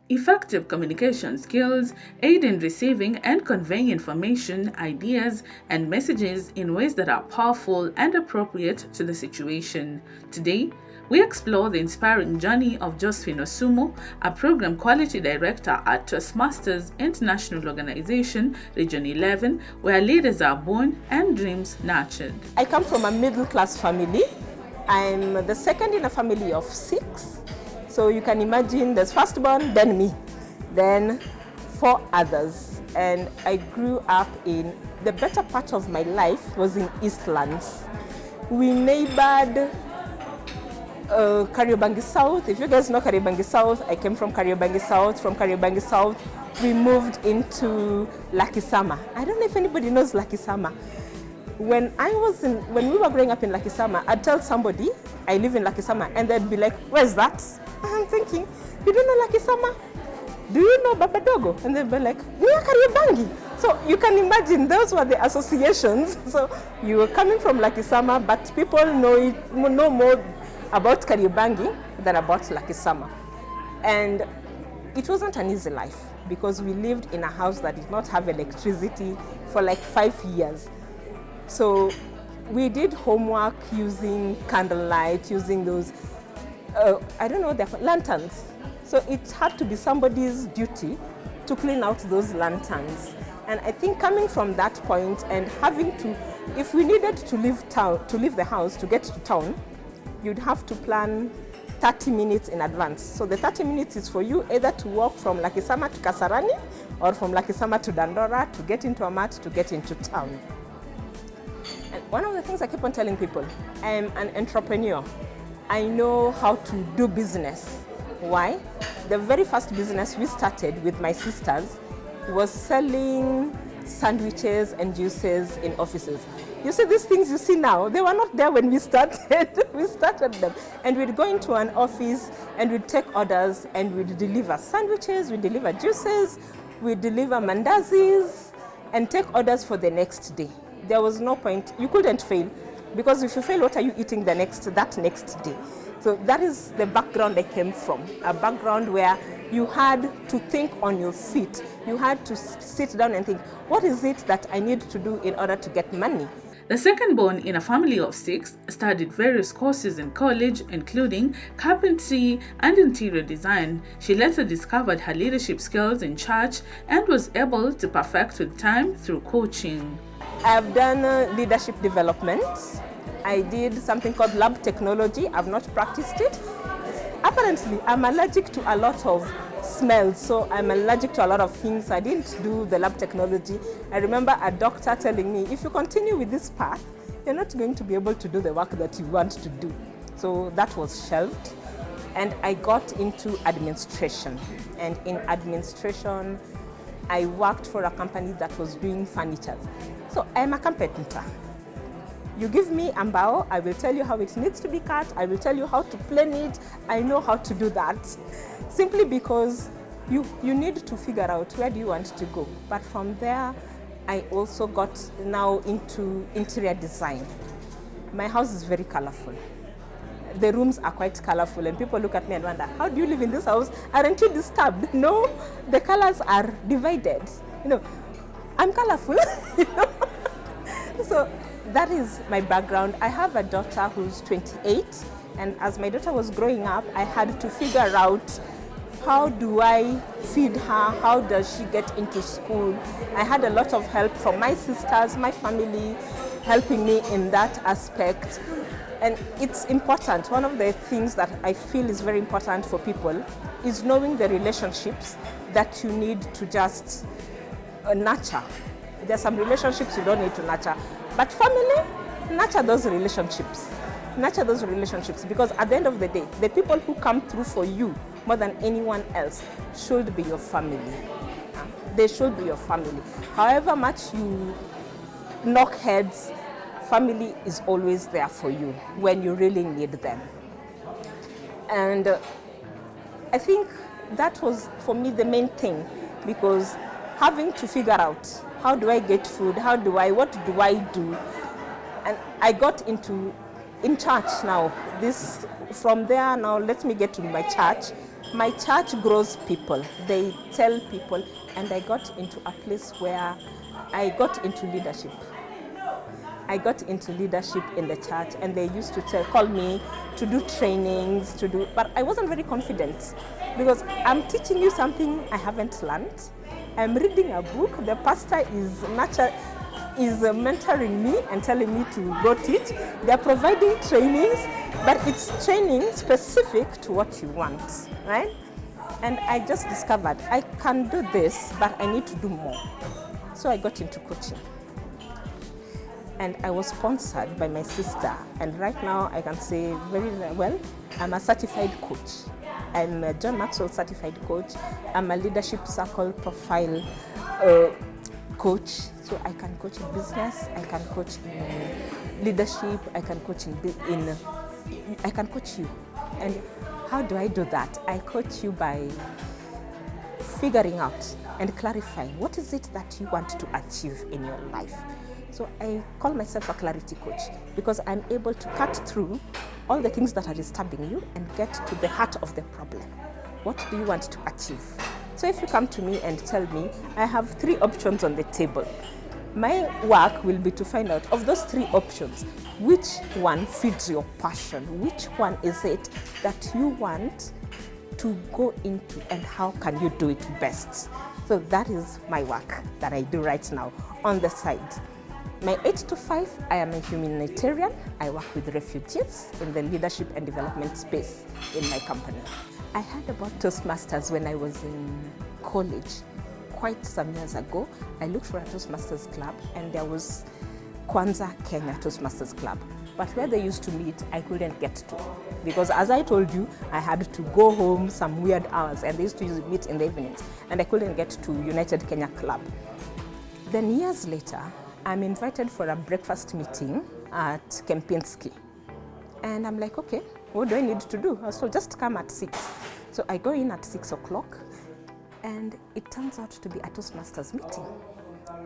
Effective communication skills aid in receiving and conveying information, ideas, and messages in ways that are powerful and appropriate to the situation. Today, we explore the inspiring journey of Josephine Osumo, a program quality director at TOASTMASTERS International Organization, Region 11, where leaders are born and dreams nurtured. I come from a middle-class family. I'm the second in a family of 6. So you can imagine there's firstborn, then me, then 4 others. And I grew up in, the better part of my life was in Eastlands. We neighbored Kariobangi South. If you guys know Kariobangi South, I came from Kariobangi South. From Kariobangi South, we moved into Lakisama. I don't know if anybody knows Lakisama. When we were growing up in Lakisama, I'd tell somebody I live in Lakisama, and they'd be like, "Where's that?" I'm thinking, "You don't know Lakisama? Do you know Babadogo?" And they'd be like, "We are Kariobangi." So you can imagine those were the associations. So you were coming from Lakisama, but people know more about Kariobangi than about Lakisama. And it wasn't an easy life because we lived in a house that did not have electricity for like 5 years. So we did homework using candlelight, using those, lanterns. So it had to be somebody's duty to clean out those lanterns. And I think coming from that point and having to, if we needed to leave the house to get to town, you'd have to plan 30 minutes in advance. So the 30 minutes is for you either to walk from Lakisama to Kasarani or from Lakisama to Dandora to get into a mat to get into town. And one of the things I keep on telling people, I'm an entrepreneur. I know how to do business. Why? The very first business we started with my sisters was selling sandwiches and juices in offices. You see these things you see now, they were not there when we started. We started them. And we'd go into an office and we'd take orders and we'd deliver sandwiches, we'd deliver juices, we'd deliver mandazis and take orders for the next day. There was no point, you couldn't fail, because if you fail, what are you eating that next day? So that is the background I came from, a background where you had to think on your feet. You had to sit down and think, what is it that I need to do in order to get money? The second born in a family of 6 studied various courses in college, including carpentry and interior design. She later discovered her leadership skills in church and was able to perfect with time through coaching. I've done leadership development. I did something called lab technology. I've not practiced it. Apparently, I'm allergic to a lot of smells, so I'm allergic to a lot of things. I didn't do the lab technology. I remember a doctor telling me, if you continue with this path, you're not going to be able to do the work that you want to do. So that was shelved. And I got into administration. And in administration, I worked for a company that was doing furniture. So I'm a carpenter. You give me a mbao, I will tell you how it needs to be cut, I will tell you how to plane it, I know how to do that. Simply because you need to figure out where do you want to go. But from there, I also got now into interior design. My house is very colorful. The rooms are quite colorful and people look at me and wonder, how do you live in this house? Aren't you disturbed? No, the colors are divided. I'm colorful. So that is my background. I have a daughter who's 28, and as my daughter was growing up, I had to figure out, how do I feed her? How does she get into school? I had a lot of help from my sisters, my family, helping me in that aspect. And it's important. One of the things that I feel is very important for people is knowing the relationships that you need to just nurture. There are some relationships you don't need to nurture. But family, nurture those relationships. Nurture those relationships, because at the end of the day, the people who come through for you more than anyone else should be your family. They should be your family. However much you knock heads, family is always there for you when you really need them. And I think that was, for me, the main thing, because having to figure out, how do I get food? What do I do? And I got in church now. From there now, let me get to my church. My church grows people. They tell people, and I got into a place where I got into leadership. I got into leadership in the church, and they used to call me to do trainings, but I wasn't very confident because I'm teaching you something I haven't learned. I'm reading a book. The pastor is mentoring me and telling me to go teach. They're providing trainings, but it's training specific to what you want, right? And I just discovered I can do this, but I need to do more. So I got into coaching. And I was sponsored by my sister. And right now I can say very well, I'm a certified coach. I'm a John Maxwell certified coach. I'm a leadership circle profile coach. So I can coach in business, I can coach in leadership, I can coach I can coach you. And how do I do that? I coach you by figuring out and clarifying what is it that you want to achieve in your life. So I call myself a clarity coach because I'm able to cut through all the things that are disturbing you and get to the heart of the problem. What do you want to achieve? So if you come to me and tell me, I have 3 options on the table, my work will be to find out of those 3 options, which one feeds your passion? Which one is it that you want to go into and how can you do it best? So that is my work that I do right now on the side. My 8 to 5, I am a humanitarian. I work with refugees in the leadership and development space in my company. I heard about Toastmasters when I was in college quite some years ago. I looked for a Toastmasters club and there was Kwanza Kenya Toastmasters Club. But where they used to meet, I couldn't get to. Because as I told you, I had to go home some weird hours and they used to meet in the evenings and I couldn't get to United Kenya Club. Then years later, I'm invited for a breakfast meeting at Kempinski. And I'm like, okay, what do I need to do? So just come at 6. So I go in at 6 o'clock and it turns out to be a Toastmasters meeting.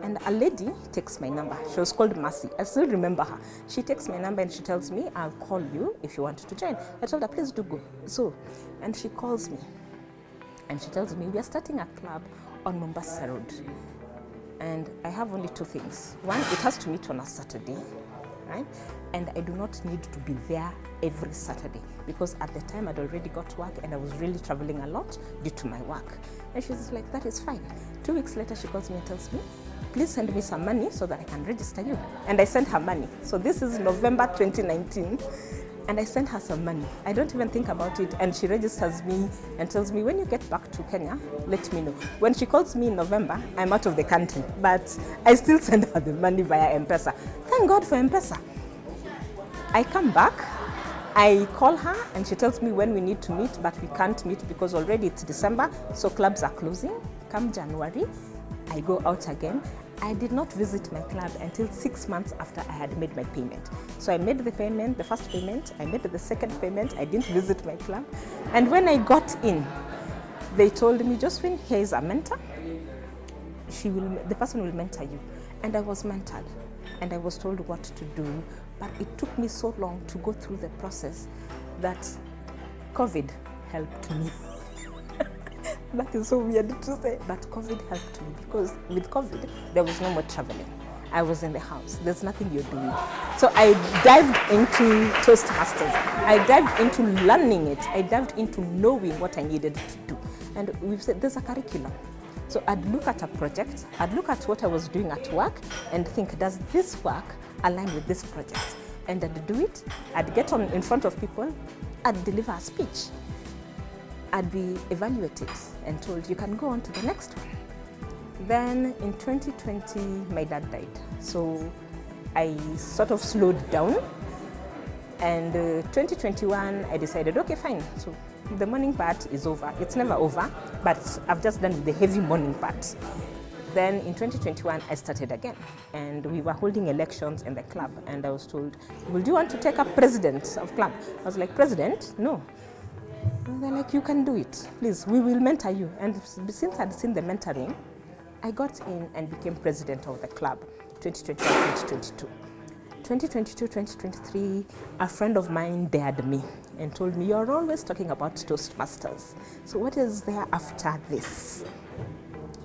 And a lady takes my number. She was called Mercy. I still remember her. She takes my number and she tells me, I'll call you if you want to join. I told her, please do go. So, and she calls me and she tells me, we are starting a club on Mombasa Road. And I have only 2 things. One, it has to meet on a Saturday, right? And I do not need to be there every Saturday because at the time I'd already got work and I was really traveling a lot due to my work. And she's like, that is fine. 2 weeks later, she calls me and tells me, please send me some money so that I can register you. And I sent her money. So this is November 2019. And I sent her some money. I don't even think about it. And she registers me and tells me, when you get back to Kenya, let me know. When she calls me in November, I'm out of the country. But I still send her the money via M-Pesa. Thank God for M-Pesa. I come back, I call her and she tells me when we need to meet, but we can't meet because already it's December, so clubs are closing. Come January, I go out again. I did not visit my club until 6 months after I had made my payment. So I made the payment, the first payment, I made the second payment, I didn't visit my club. And when I got in, they told me, Josephine, here is a mentor. The person will mentor you. And I was mentored and I was told what to do. But it took me so long to go through the process that COVID helped me. That is so weird to say, but COVID helped me because with COVID, there was no more traveling. I was in the house. There's nothing you're doing. So I dived into Toastmasters. I dived into learning it. I dived into knowing what I needed to do. And we've said there's a curriculum. So I'd look at a project, I'd look at what I was doing at work and think, does this work align with this project? And I'd do it. I'd get on in front of people. I'd deliver a speech. I'd be evaluated and told, you can go on to the next one. Then in 2020, my dad died. So I sort of slowed down. And 2021, I decided, okay, fine. So the morning part is over. It's never over, but I've just done the heavy morning part. Then in 2021, I started again. And we were holding elections in the club. And I was told, would you want to take up president of club? I was like, president? No. And they're like, you can do it. Please, we will mentor you. And since I'd seen the mentoring, I got in and became president of the club, 2021-2022. 2022, 2023, a friend of mine dared me and told me, you're always talking about Toastmasters. So what is there after this?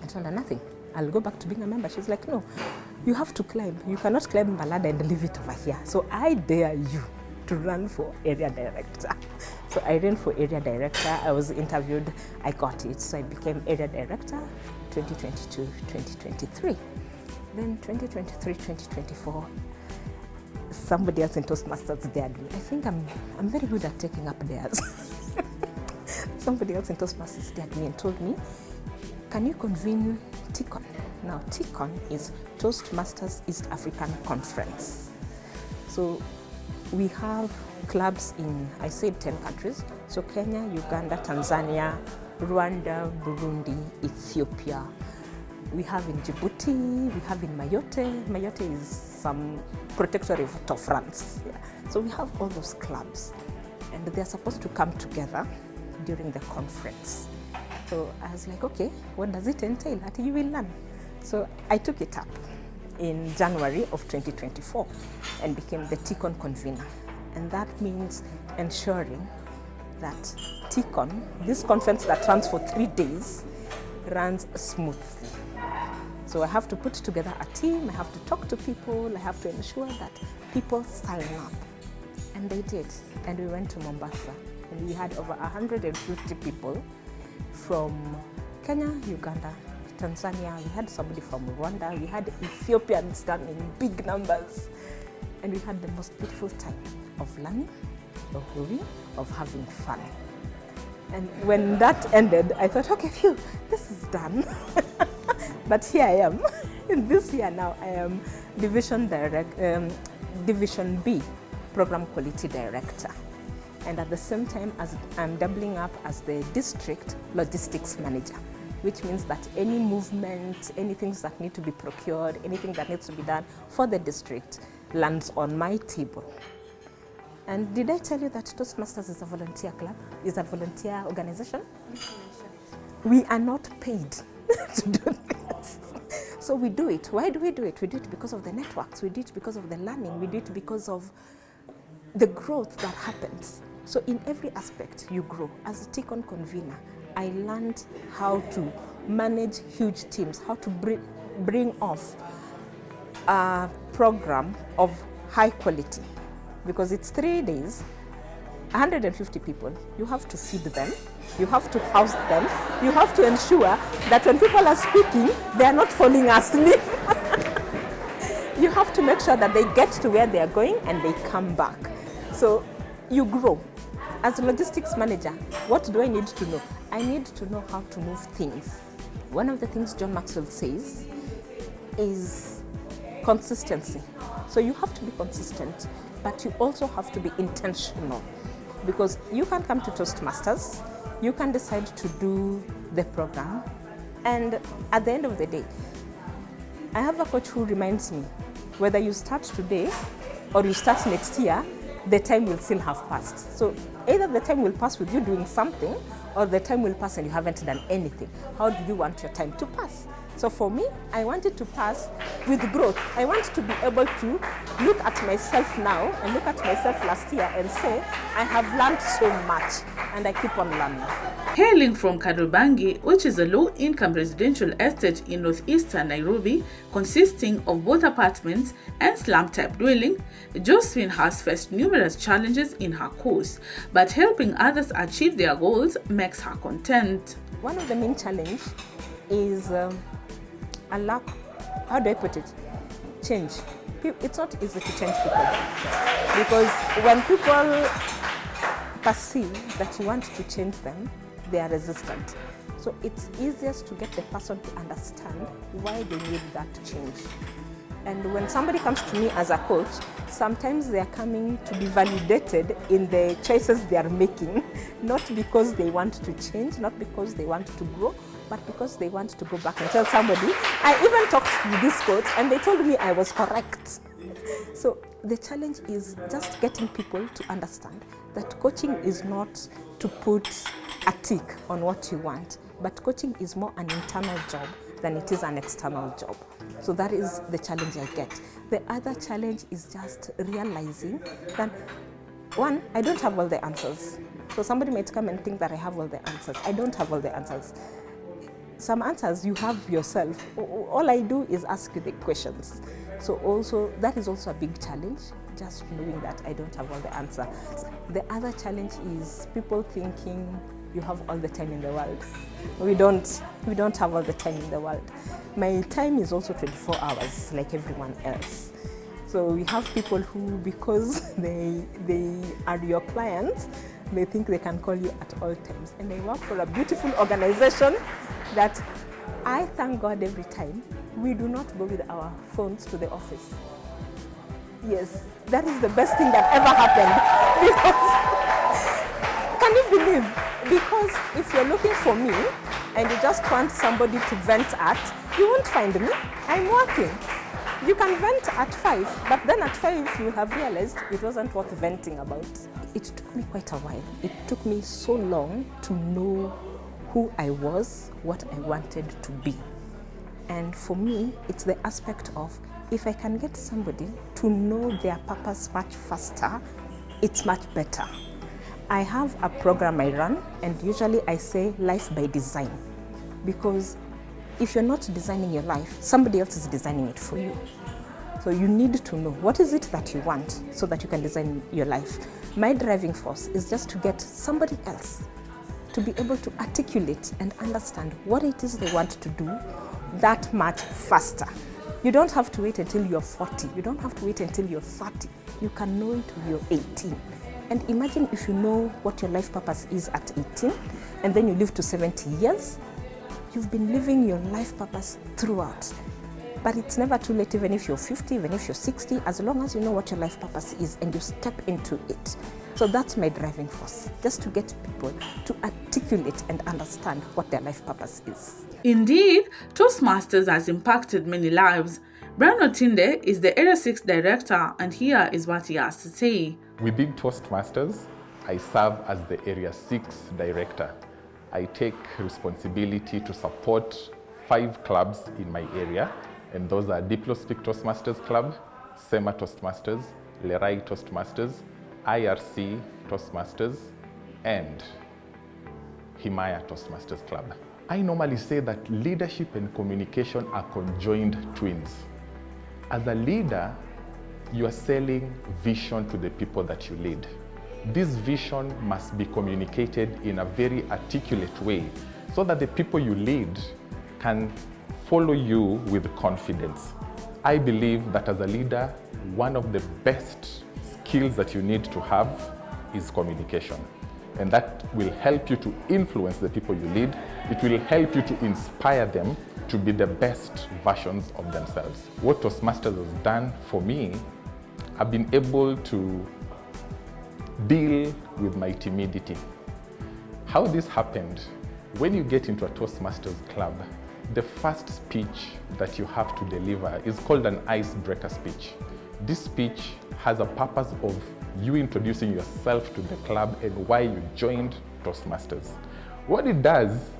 I told her nothing. I'll go back to being a member. She's like, no, you have to climb. You cannot climb Balada and leave it over here. So I dare you to run for area director. So I ran for area director. I was interviewed. I got it. So I became area director 2022, 2023. Then 2023, 2024, somebody else in Toastmasters dared me. I think I'm very good at taking up dares. Somebody else in Toastmasters dared me and told me, can you convene TOASTCON? Now TOASTCON is Toastmasters East African Conference. So we have clubs in, I said 10 countries. So Kenya, Uganda, Tanzania, Rwanda, Burundi, Ethiopia. We have in Djibouti, we have in Mayotte. Mayotte is some protectorate of France. Yeah. So we have all those clubs, and they're supposed to come together during the conference. So I was like, okay, what does it entail? That you will learn. So I took it up in January of 2024 and became the TOASTCON convener. And that means ensuring that TOASTCON, this conference that runs for 3 days, runs smoothly. So I have to put together a team, I have to talk to people, I have to ensure that people sign up. And they did. And we went to Mombasa, and we had over 150 people from Kenya, Uganda, Tanzania. We had somebody from Rwanda. We had Ethiopians done in big numbers. And we had the most beautiful time of learning, of growing, of having fun. And when that ended, I thought, okay, phew, this is done. But here I am. This year now, I am Division B, Program Quality Director. And at the same time, as I'm doubling up as the District Logistics Manager, which means that any movement, any things that need to be procured, anything that needs to be done for the district lands on my table. And did I tell you that Toastmasters is a volunteer club, is a volunteer organization? We are not paid to do this. So we do it. Why do we do it? We do it because of the networks. We do it because of the learning. We do it because of the growth that happens. So in every aspect, you grow. As a TOASTCON convener, I learned how to manage huge teams, how to bring off a program of high quality. Because it's 3 days, 150 people, you have to feed them, you have to house them, you have to ensure that when people are speaking, they are not falling asleep. You have to make sure that they get to where they are going and they come back. So you grow. As a logistics manager, what do I need to know? I need to know how to move things. One of the things John Maxwell says is consistency. So you have to be consistent, but you also have to be intentional, because you can come to Toastmasters, you can decide to do the program, and at the end of the day, I have a coach who reminds me, whether you start today or you start next year, the time will still have passed. So either the time will pass with you doing something, or the time will pass and you haven't done anything. How do you want your time to pass? So for me, I wanted to pass with growth. I want to be able to look at myself now and look at myself last year and say, I have learned so much and I keep on learning. Hailing from Kariobangi, which is a low-income residential estate in northeastern Nairobi, consisting of both apartments and slum-type dwelling, Josephine has faced numerous challenges in her course, but helping others achieve their goals makes her content. One of the main challenges is a lack, how do I put it? Change. It's not easy to change people, because when people perceive that you want to change them, they are resistant. So it's easiest to get the person to understand why they need that change. And when somebody comes to me as a coach, sometimes they are coming to be validated in the choices they are making, not because they want to change, not because they want to grow, but because they want to go back and tell somebody. I even talked to this coach and they told me I was correct. So the challenge is just getting people to understand that coaching is not to put a tick on what you want, but coaching is more an internal job than it is an external job. So that is the challenge I get. The other challenge is just realizing that, one, I don't have all the answers. So somebody might come and think that I have all the answers. I don't have all the answers. Some answers you have yourself. All I do is ask you the questions. So also, that is also a big challenge, just knowing that I don't have all the answers. The other challenge is people thinking you have all the time in the world. We don't have all the time in the world. My time is also 24 hours, like everyone else. So we have people who, because they are your clients, they think they can call you at all times. And I work for a beautiful organization that I thank God every time we do not go with our phones to the office. Yes, that is the best thing that ever happened. Because, can you believe? Because if you're looking for me and you just want somebody to vent at, you won't find me. I'm working. You can vent at 5, but then at 5 you have realized it wasn't worth venting about. It took me quite a while. It took me so long to know who I was, what I wanted to be. And for me, it's the aspect of, if I can get somebody to know their purpose much faster, it's much better. I have a program I run, and usually I say life by design. Because if you're not designing your life, somebody else is designing it for you. So you need to know what is it that you want so that you can design your life. My driving force is just to get somebody else to be able to articulate and understand what it is they want to do that much faster. You don't have to wait until you're 40. You don't have to wait until you're 30. You can know it when you're 18. And imagine if you know what your life purpose is at 18, and then you live to 70 years, you've been living your life purpose throughout. But it's never too late, even if you're 50, even if you're 60, as long as you know what your life purpose is and you step into it. So that's my driving force, just to get people to articulate and understand what their life purpose is. Indeed, Toastmasters has impacted many lives. Brian Otinde is the Area 6 Director, and here is what he has to say. Within Toastmasters, I serve as the Area 6 Director. I take responsibility to support 5 clubs in my area, and those are Diplo Speak Toastmasters Club, SEMA Toastmasters, Lerai Toastmasters, IRC Toastmasters, and Himaya Toastmasters Club. I normally say that leadership and communication are conjoined twins. As a leader, you are selling vision to the people that you lead. This vision must be communicated in a very articulate way so that the people you lead can follow you with confidence. I believe that as a leader, one of the best skills that you need to have is communication. And that will help you to influence the people you lead. It will help you to inspire them to be the best versions of themselves. What Toastmasters has done for me, I've been able to deal with my timidity. How this happened, when you get into a Toastmasters club, the first speech that you have to deliver is called an icebreaker speech. This speech has a purpose of you introducing yourself to the club and why you joined Toastmasters. What it does,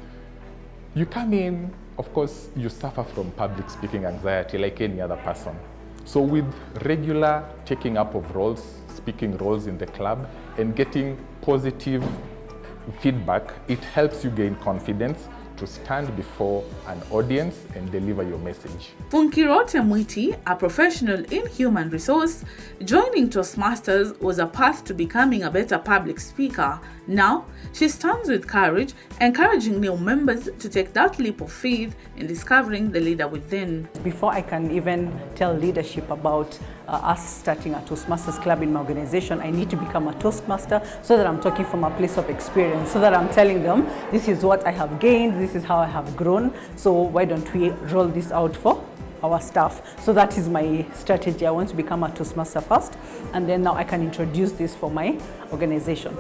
you come in, of course, you suffer from public speaking anxiety like any other person. So with regular taking up of roles, speaking roles in the club, and getting positive feedback, it helps you gain confidence to stand before an audience and deliver your message. Funkirote Mwiti, a professional in human resource, joining Toastmasters was a path to becoming a better public speaker. Now, she stands with courage, encouraging new members to take that leap of faith in discovering the leader within. Before I can even tell leadership about us starting a Toastmasters club in my organization, I need to become a Toastmaster so that I'm talking from a place of experience, so that I'm telling them, this is what I have gained, this is how I have grown, so why don't we roll this out for our staff? So that is my strategy. I want to become a Toastmaster first, and then now I can introduce this for my organization.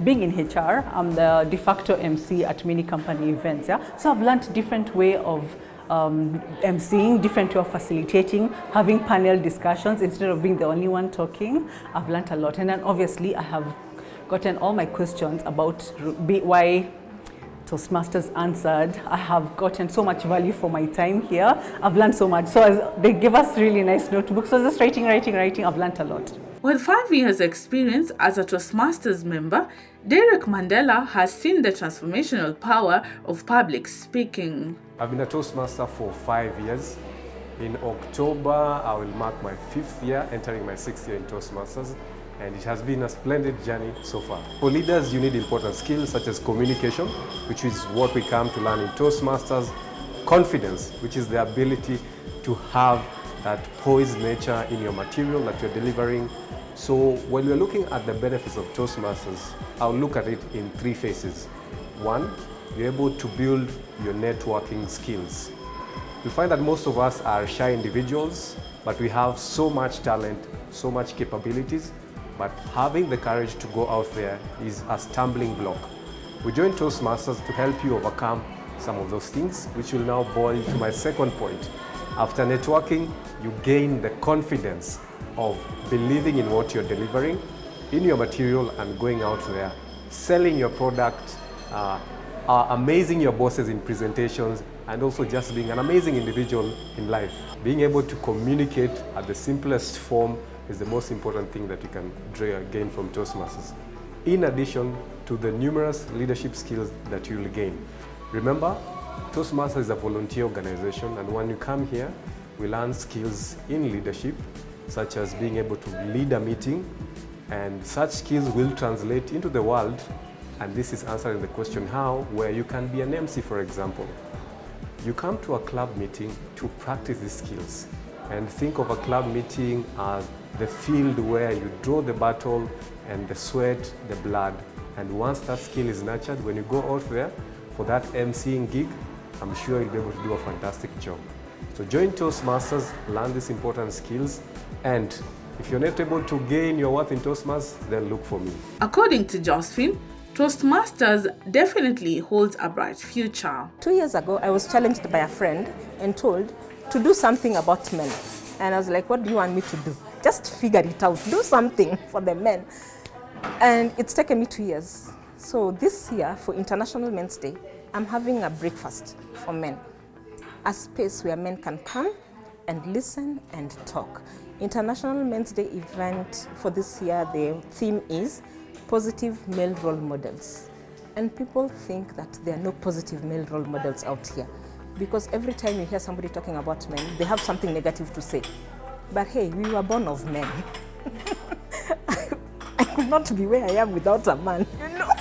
Being in HR, I'm the de facto MC at many company events. Yeah? So I've learned different way of emceeing, different way of facilitating, having panel discussions instead of being the only one talking. I've learned a lot, and then obviously I have gotten all my questions about why Toastmasters answered. I have gotten so much value for my time here. I've learned so much. So they give us really nice notebooks. So just writing. I've learned a lot. With 5 years' experience as a Toastmasters member, Derek Mandela has seen the transformational power of public speaking. I've been a Toastmaster for 5 years. In October, I will mark my 5th year, entering my 6th year in Toastmasters, and it has been a splendid journey so far. For leaders, you need important skills such as communication, which is what we come to learn in Toastmasters, confidence, which is the ability to have that poised nature in your material that you're delivering. So when we're looking at the benefits of Toastmasters, I'll look at it in 3 phases. 1, you're able to build your networking skills. You find that most of us are shy individuals, but we have so much talent, so much capabilities, but having the courage to go out there is a stumbling block. We join Toastmasters to help you overcome some of those things, which will now boil to my second point. After networking, you gain the confidence of believing in what you're delivering, in your material, and going out there, selling your product, amazing your bosses in presentations, and also just being an amazing individual in life. Being able to communicate at the simplest form is the most important thing that you can gain from Toastmasters, in addition to the numerous leadership skills that you'll gain. Remember, Toastmasters is a volunteer organization, and when you come here, we learn skills in leadership, such as being able to lead a meeting, and such skills will translate into the world, and this is answering the question how, where you can be an MC, for example. You come to a club meeting to practice these skills, and think of a club meeting as the field where you draw the battle and the sweat, the blood, and once that skill is nurtured, when you go out there for that MCing gig, I'm sure you'll be able to do a fantastic job. So join Toastmasters, learn these important skills, and if you're not able to gain your worth in Toastmasters, then look for me. According to Josephine, Toastmasters definitely holds a bright future. 2 years ago, I was challenged by a friend and told to do something about men. And I was like, what do you want me to do? Just figure it out, do something for the men. And it's taken me 2 years. So this year, for International Men's Day, I'm having a breakfast for men. A space where men can come and listen and talk. International Men's Day event for this year, the theme is positive male role models. And people think that there are no positive male role models out here, because every time you hear somebody talking about men, they have something negative to say. But hey, we were born of men. I could not be where I am without a man, you know?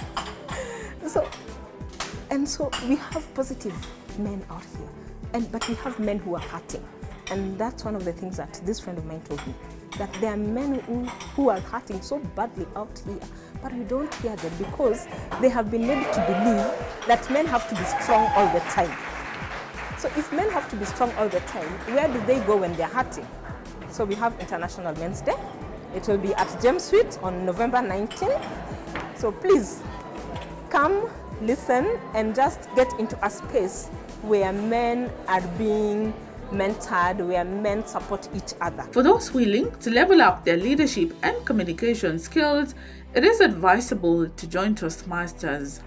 So we have positive men out here, but we have men who are hurting. And that's one of the things that this friend of mine told me, that there are men who are hurting so badly out here, but we don't hear them because they have been made to believe that men have to be strong all the time. So if men have to be strong all the time, where do they go when they're hurting? So we have International Men's Day. It will be at James Suite on November 19th. So please come, listen, and just get into a space where men are being mentored, where men support each other. For those willing to level up their leadership and communication skills, it is advisable to join Toastmasters.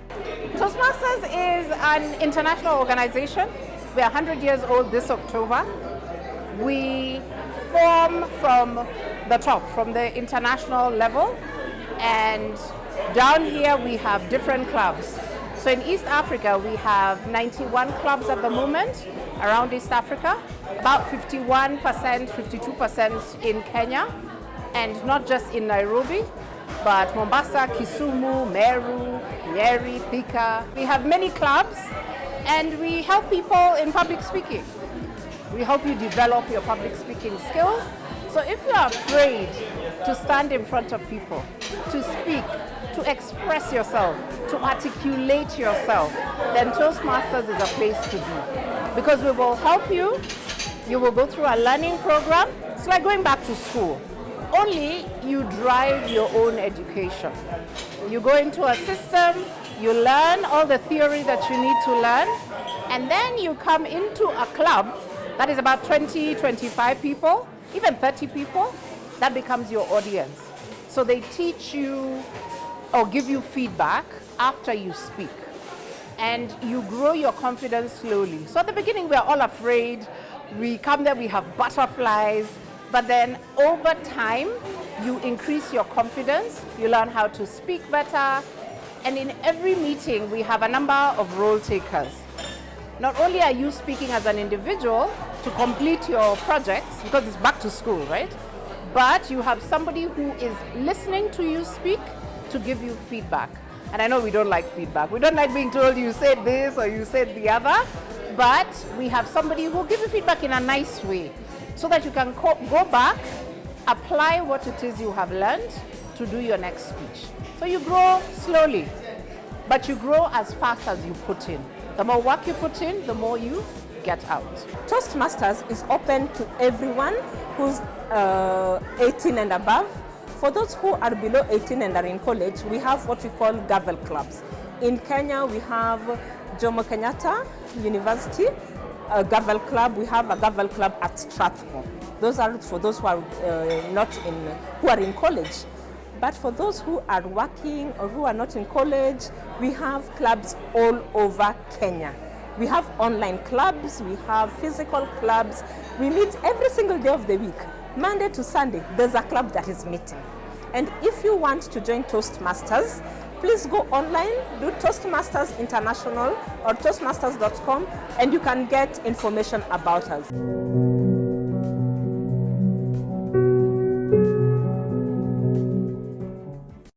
Toastmasters is an international organization. We are 100 years old this October. We form from the top, from the international level, and down here we have different clubs. So in East Africa, we have 91 clubs at the moment around East Africa, about 51%, 52% in Kenya, and not just in Nairobi, but Mombasa, Kisumu, Meru, Nyeri, Thika. We have many clubs, and we help people in public speaking. We help you develop your public speaking skills. So if you're afraid to stand in front of people, to speak, to express yourself, to articulate yourself, then Toastmasters is a place to be. Because we will help you. You will go through a learning program. It's like going back to school. Only you drive your own education. You go into a system, you learn all the theory that you need to learn, and then you come into a club that is about 20, 25 people, even 30 people. That becomes your audience. So they teach you or give you feedback after you speak. and you grow your confidence slowly. So at the beginning, we're all afraid. We come there, we have butterflies, but then over time, you increase your confidence, you learn how to speak better, and in every meeting, we have a number of role takers. Not only are you speaking as an individual to complete your projects, because it's back to school, right? But you have somebody who is listening to you speak to give you feedback. And I know we don't like feedback. We don't like being told you said this or you said the other, but we have somebody who will give you feedback in a nice way so that you can go back, apply what it is you have learned to do your next speech. So you grow slowly, but you grow as fast as you put in. The more work you put in, the more you get out. Toastmasters is open to everyone who's 18 and above. For those who are below 18 and are in college, we have what we call Gavel clubs. In Kenya, we have Jomo Kenyatta University, a Gavel club. We have a Gavel club at Strathmore. Those are for those who are who are in college. But for those who are working or who are not in college, we have clubs all over Kenya. We have online clubs, we have physical clubs. We meet every single day of the week. Monday to Sunday, there's a club that is meeting. And if you want to join Toastmasters, please go online, do Toastmasters International or Toastmasters.com, and you can get information about us.